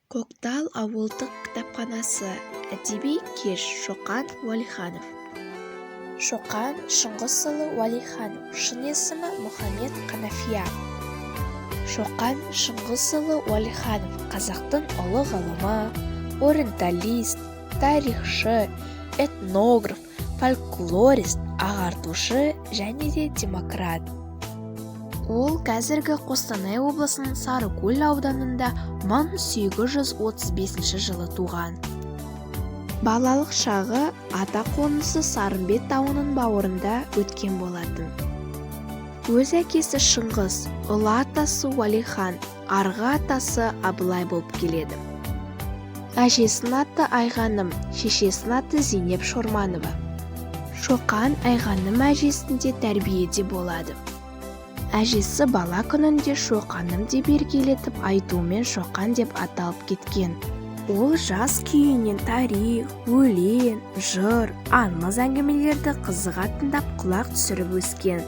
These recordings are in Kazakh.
Көктал ауылдық кітапханасы. Әдеби кеш. Шоқан Уәлиханов. Шоқан Шыңғысұлы Уәлиханов. Шын есімі Мұхаммед Қанафия. Шоқан Шыңғысұлы Уәлиханов қазақтың ұлы ғалымы, ориенталист, тарихшы, этнограф, фольклорист, ағартушы және де демократ. Ол қазіргі Қостанай облысының Сарыкөл ауданында 1835 жылы туған. Балалық шағы ата қонысы Сарымбет тауының бауырында өткен болатын. Өз әкесі Шыңғыс, ұлы атасы Уәлихан, арғы атасы Абылай болып келеді. Әжесінің аты Айғаным, шешесінің аты Зейнеп Шорманова. Шоқан Айғаным әжесінде тәрбиеде болады. Әжесі бала күнінде Шоқаным деп еркелетіп, айтуымен Шоқан деп аталып кеткен. Ол жас күйінен тарих, өлең, жыр, аңыз әңгімелерді қызыға тыңдап құлақ түсіріп өскен.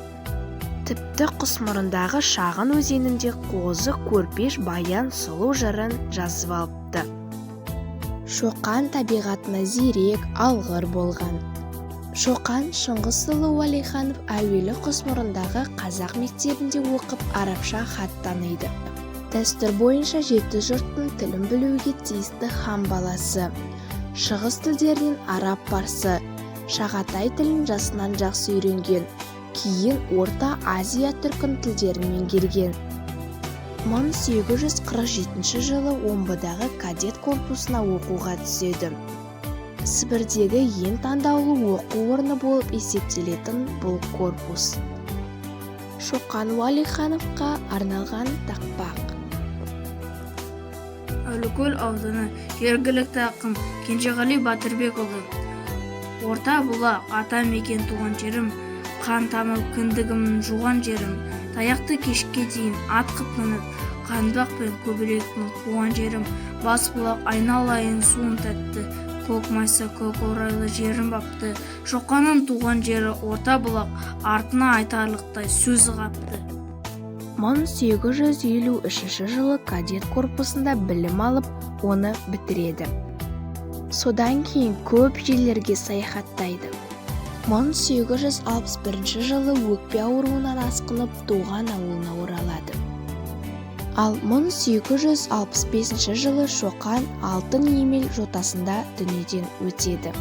Тіпті Құсмұрындағы шағын өзенінде қозы, көрпеш, баян, сұлу жырын жазып алыпты. Шоқан табиғатына зерек, алғыр болған. Шоқан Шыңғысұлы Уәлиханов әуелі Құсмұрындағы қазақ мектебінде оқып, арабша хат таниды. Дәстүр бойынша жеті жұрттың тілін білуге тиісті хан баласы. Шығыс тілдерінен араб, парсы, шағатай тілін жасынан жақсы үйренген. Кейін Орта Азия түркін тілдерін меңгерген. 1847 жылы Омбыдағы кадет корпусына оқуға түседі. Сібірдегі ең таңдаулы оқу орны болып есептелетін бұл корпус. Шоқан Уәлихановқа арналған тақпақ. Әулікөл ауданы, жергілікті ақын Кенжеғали Батырбекұлы. Орта бұлақ, ата мекен туған жерім, қан тамып кіндігімнің жуған жерім. Таяқты кешке дейін ат қып мініп, қандақ пен көбелектің қуған жерім. Бас бұлақ айналайын суын тәтті, көк майса көк орайлы жерім бапты. Шоқанның туған жері Орта бұлақ, артына айтарлықтай сөзі қапты. 1853 жылы кадет корпусында білім алып, оны бітіреді. Содан кейін көп жерлерге саяхаттайды. 1861 жылы өкпе ауруынан асқынып, туған ауылына оралады. Ал 1865 жылы Шоқан Алтын Емел жотасында дүниеден өтеді.